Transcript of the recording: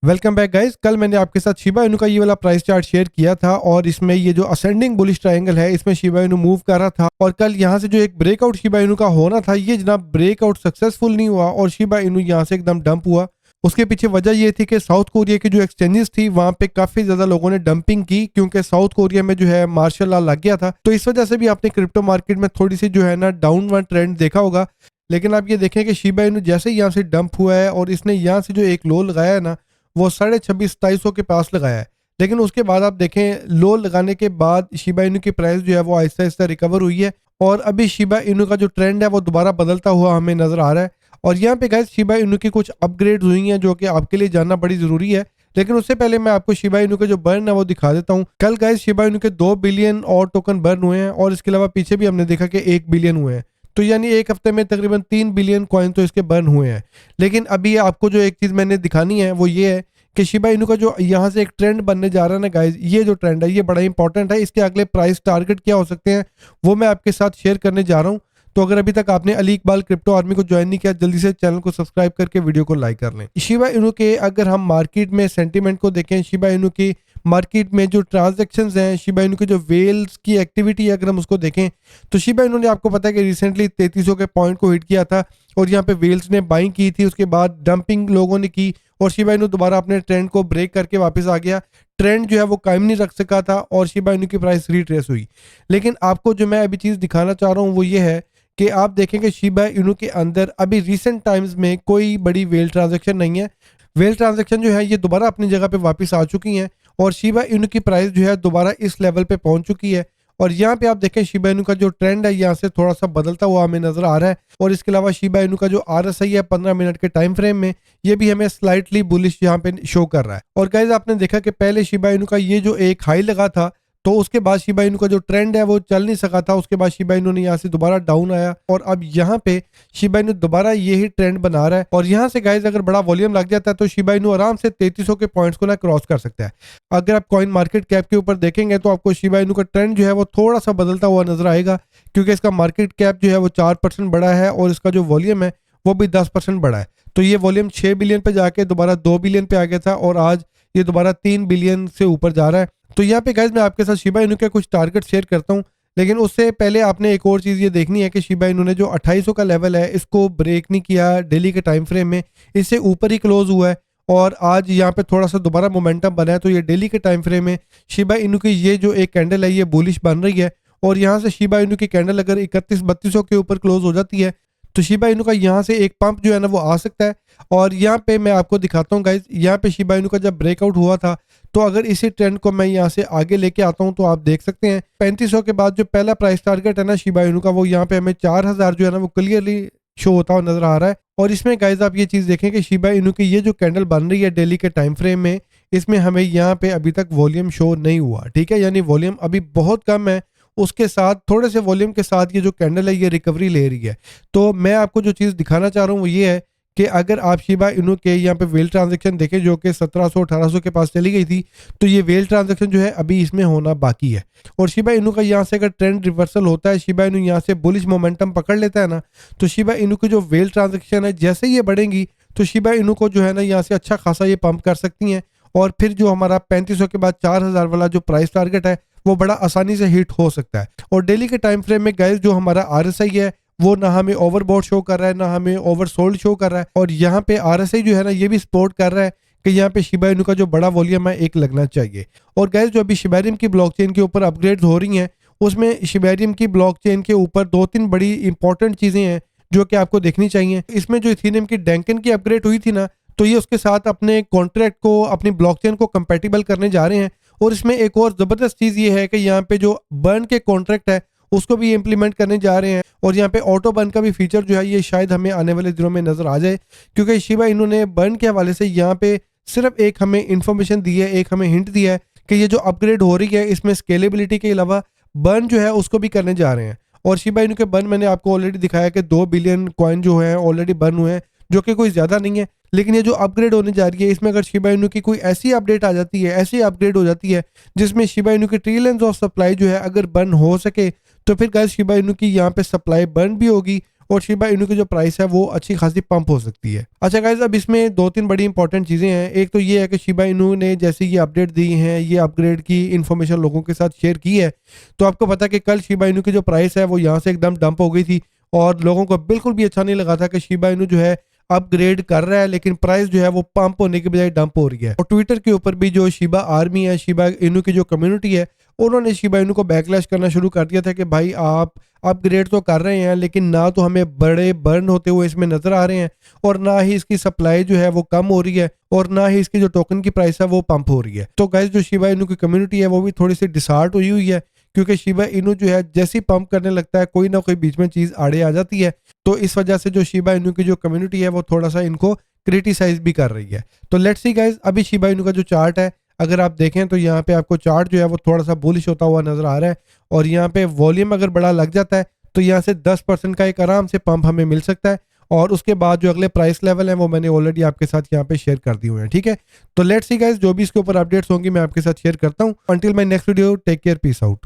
Welcome back guys. कल मैंने आपके साथ शिबा इनू का ये वाला प्राइस चार्ट शेयर किया था और इसमें ये जो असेंडिंग बुलिश ट्रायंगल है इसमें शिबा इनू मूव कर रहा था और कल यहाँ से जो एक ब्रेकआउट शिबा इनू का होना था ये जनाब ब्रेकआउट सक्सेसफुल नहीं हुआ और शिबा इनू यहाँ से एकदम डंप हुआ। उसके पीछे वजह ये थी कि साउथ कोरिया की जो एक्सचेंजेस थी वहां पे काफी ज्यादा लोगों ने डंपिंग की क्योंकि साउथ कोरिया में जो है मार्शल लॉ लग गया था। तो इस वजह से भी आपने क्रिप्टो मार्केट में थोड़ी सी जो है ना डाउनवर्ड ट्रेंड देखा होगा। लेकिन आप ये देखें कि शिबा इनू जैसे ही यहाँ से डंप हुआ है और इसने यहाँ से जो एक लो लगाया है ना वो 26,500 के पास लगाया है। लेकिन उसके बाद आप देखें लो लगाने के बाद शिबा इनू की प्राइस जो है वो आहिस्ता आहिस्ता रिकवर हुई है और अभी शिबा इनू का जो ट्रेंड है वो दोबारा बदलता हुआ हमें नजर आ रहा है। और यहाँ पे गाइस शिबा इनू की कुछ अपग्रेड हुई हैं जो कि आपके लिए जानना बड़ी जरूरी है। लेकिन उससे पहले मैं आपको शिबा इनू के जो बर्न है वो दिखा देता हूँ। कल गाइस शिबा इनू के 2 बिलियन और टोकन बर्न हुए हैं और इसके अलावा पीछे भी हमने देखा कि 1 बिलियन हुए हैं। तो यानी एक हफ्ते में तकरीबन 3 बिलियन कॉइन तो इसके बर्न हुए हैं। लेकिन अभी आपको जो एक चीज मैंने दिखानी है वो ये है कि शिबा इनू का जो यहाँ से एक ट्रेंड बनने जा रहा है ना गाइज, ये जो ट्रेंड है ये बड़ा इंपॉर्टेंट है। इसके अगले प्राइस टारगेट क्या हो सकते हैं वो मैं आपके साथ शेयर करने जा रहा हूँ। तो अगर अभी तक आपने अली इकबाल क्रिप्टो आर्मी को ज्वाइन नहीं किया जल्दी से चैनल को सब्सक्राइब करके वीडियो को लाइक कर लें। शिबा इनू के अगर हम मार्केट में सेंटीमेंट को देखें, शिबा इनू की मार्केट में जो ट्रांजैक्शंस हैं, शिबा इनू की जो वेल्स की एक्टिविटी है अगर हम उसको देखें तो शिबा इनू ने आपको पता है कि रिसेंटली 3300 के पॉइंट को हिट किया था और यहाँ पे वेल्स ने बाइंग की थी, उसके बाद डंपिंग लोगों ने की और शिबा इनू दोबारा अपने ट्रेंड को ब्रेक करके वापस आ गया। ट्रेंड जो है वो कायम नहीं रख सका था और शिबा इनू की प्राइस रिट्रेस हुई। लेकिन आपको जो मैं अभी चीज दिखाना चाह रहा हूँ वो ये है कि आप देखेंगे शिबा इनू के अंदर अभी रिसेंट टाइम्स में कोई बड़ी वेल ट्रांजैक्शन नहीं है। वेल ट्रांजैक्शन जो है ये दोबारा अपनी जगह पे वापस आ चुकी हैं और शिबा इनू की प्राइस जो है दोबारा इस लेवल पे पहुंच चुकी है। और यहाँ पे आप देखें शिबा इनू का जो ट्रेंड है यहाँ से थोड़ा सा बदलता हुआ हमें नजर आ रहा है और इसके अलावा शिबा इनू का जो RSI है 15 मिनट के टाइम फ्रेम में ये भी हमें स्लाइटली बुलिश यहाँ पे शो कर रहा है। और गाइज आपने देखा कि पहले शिबा इनू का ये जो एक हाई लगा था तो उसके बाद शिबा इनू का जो ट्रेंड है वो चल नहीं सका था, उसके बाद शिबा इनू ने यहाँ से दोबारा डाउन आया और अब यहाँ पे शिबा इनू दोबारा यही ट्रेंड बना रहा है। और यहाँ से गाइज अगर बड़ा वॉल्यूम लग जाता है तो शिबा इनू आराम से 3300 के पॉइंट्स को ना क्रॉस कर सकता है। अगर आप कॉइन मार्केट कैप के ऊपर देखेंगे तो आपको शिबा इनू का ट्रेंड जो है वो थोड़ा सा बदलता हुआ नजर आएगा क्योंकि इसका मार्केट कैप जो है वो 4% बढ़ा है और इसका जो वॉल्यूम है वो भी 10% बढ़ा है। तो ये वॉल्यूम 6 बिलियन पे जाके दोबारा 2 बिलियन पे आ गया था और आज ये दोबारा 3 बिलियन से ऊपर जा रहा है। तो यहाँ पे गाइज मैं आपके साथ शिबा इनू के कुछ टारगेट शेयर करता हूँ। लेकिन उससे पहले आपने एक और चीज़ ये देखनी है कि शिबा इनू ने जो 2800 का लेवल है इसको ब्रेक नहीं किया डेली के टाइम फ्रेम में, इससे ऊपर ही क्लोज हुआ है और आज यहाँ पे थोड़ा सा दोबारा मोमेंटम बना है। तो ये डेली के टाइम फ्रेम में शिबा इनू की ये जो एक कैंडल है ये बुलिश बन रही है और यहाँ से शिबा इनू की कैंडल अगर 31-3200 के ऊपर क्लोज हो जाती है तो शिबा इनू का यहाँ से एक पंप जो है ना वो आ सकता है। और यहाँ पे मैं आपको दिखाता हूँ गाइज, यहाँ पे शिबा इनू का जब ब्रेकआउट हुआ था तो अगर इसी ट्रेंड को मैं यहाँ से आगे लेके आता हूँ तो आप देख सकते हैं 3500 के बाद जो पहला प्राइस टारगेट है ना शिबा इनू का वो यहाँ पे हमें 4000 जो है ना वो क्लियरली शो होता हुआ नजर आ रहा है। और इसमें गाइज आप ये चीज देखें कि शिबा इनू की ये जो कैंडल बन रही है डेली के टाइम फ्रेम में इसमें हमें यहाँ पे अभी तक वॉल्यूम शो नहीं हुआ, ठीक है, यानी वॉल्यूम अभी बहुत कम है। उसके साथ थोड़े से वॉल्यूम के साथ ये जो कैंडल है ये रिकवरी ले रही है। तो मैं आपको जो चीज़ दिखाना चाह रहा हूँ वो ये है कि अगर आप शिबा इनू के यहाँ पे वेल ट्रांजैक्शन देखें जो कि 1700-1800 के पास चली गई थी तो ये वेल ट्रांजैक्शन जो है अभी इसमें होना बाकी है। और शिबा इनू का यहाँ से अगर ट्रेंड रिवर्सल होता है, शिबा इनू यहाँ से बुलिश मोमेंटम पकड़ लेता है ना तो शिबा इनू की जो वेल ट्रांजैक्शन है जैसे ये बढ़ेंगी तो शिबा इनू को जो है ना यहाँ से अच्छा खासा ये पंप कर सकती हैं और फिर जो हमारा 3500 के बाद 4000 वाला जो प्राइस टारगेट है वो बड़ा आसानी से हिट हो सकता है। और डेली के टाइम फ्रेम में गाइस जो हमारा RSI है वो ना हमें ओवरबॉट शो कर रहा है ना हमें ओवरसोल्ड शो कर रहा है और यहाँ पे RSI जो है ना ये भी सपोर्ट कर रहा है कि यहाँ पे शिबा इनू का जो बड़ा वॉल्यूम है एक लगना चाहिए। और गाइस जो अभी शिबेरियम की ब्लॉकचेन के ऊपर अपग्रेड हो रही हैं उसमें शिबेरियम की ब्लॉकचेन के ऊपर 2-3 बड़ी इंपॉर्टेंट चीजें हैं जो कि आपको देखनी चाहिए। इसमें जो इथेरियम की डैंकन की अपग्रेड हुई थी ना तो ये उसके साथ अपने कॉन्ट्रैक्ट को अपनी ब्लॉकचेन को कंपैटिबल करने जा रहे हैं। और इसमें एक और जबरदस्त चीज ये है कि यहाँ पे जो बर्न के कॉन्ट्रैक्ट है उसको भी इंप्लीमेंट करने जा रहे हैं और यहाँ पे ऑटो बर्न का भी फीचर जो है ये शायद हमें आने वाले दिनों में नजर आ जाए क्योंकि शिबा इनू ने बर्न के हवाले से यहाँ पे सिर्फ एक हमें इंफॉर्मेशन दी है, एक हमें हिंट दिया है कि ये जो अपग्रेड हो रही है इसमें स्केलेबिलिटी के अलावा बर्न जो है उसको भी करने जा रहे हैं। और शिबा इनू के बर्न मैंने आपको ऑलरेडी दिखाया कि 2 बिलियन कॉइन जो है ऑलरेडी बर्न हुए हैं जो कि कोई ज्यादा नहीं है। लेकिन ये जो अपग्रेड होने जा रही है इसमें अगर शिबा इनू की कोई ऐसी अपडेट आ जाती है, ऐसी अपग्रेड हो जाती है जिसमें शिबा इनू की ट्रिलियंस ऑफ सप्लाई जो है अगर बर्न हो सके तो फिर गाइस शिबा इनू की यहाँ पे सप्लाई बर्न भी होगी और शिबा इनू की जो प्राइस है वो अच्छी खासी पंप हो सकती है। अच्छा गाइज, अब इसमें दो तीन बड़ी इंपॉर्टेंट चीजें हैं। एक तो ये है कि शिबा इनू ने जैसे ये अपडेट दी है, ये अपग्रेड की इन्फॉर्मेशन लोगों के साथ शेयर की है, तो आपको पता है कि कल शिबा इनू की जो प्राइस है वो यहाँ से एकदम डंप हो गई थी और लोगों को बिल्कुल भी अच्छा नहीं लगा था कि शिबा इनू जो है अपग्रेड कर रहा है लेकिन प्राइस जो है वो पंप होने के बजाय डंप हो रही है। और ट्विटर के ऊपर भी जो शिबा आर्मी है, शिबा इनू की जो कम्युनिटी है, उन्होंने शिबा इनू को बैकलैश करना शुरू कर दिया था कि भाई आप अपग्रेड तो कर रहे हैं लेकिन ना तो हमें बड़े बर्न होते हुए इसमें नजर आ रहे हैं और ना ही इसकी सप्लाई जो है वो कम हो रही है और ना ही इसकी जो टोकन की प्राइस है वो पंप हो रही है। तो गाइस, जो शिबा इनू की कम्युनिटी है वो भी थोड़ी सी डिसहार्ट हुई है क्योंकि शिबा इनू जो है जैसे ही पंप करने लगता है कोई ना कोई बीच में चीज आड़े आ जाती है। तो इस वजह से जो शिबा इनू की जो कम्युनिटी है वो थोड़ा सा इनको क्रिटिसाइज भी कर रही है। तो लेट्स सी गाइस, अभी शिबा इनू का जो चार्ट है अगर आप देखें तो यहाँ पे आपको चार्ट जो है वो थोड़ा सा बुलिश होता हुआ नजर आ रहा है और यहाँ पे वॉल्यूम अगर बड़ा लग जाता है तो यहाँ से 10% का एक आराम से पंप हमें मिल सकता है। और उसके बाद जो अगले प्राइस लेवल है वो मैंने ऑलरेडी आपके साथ यहाँ पे शेयर कर दिए हुए हैं। ठीक है, तो लेट्स सी गाइस, जो भी इसके ऊपर अपडेट्स होंगी मैं आपके साथ शेयर करता हूँ। Until my next video, take care, peace out.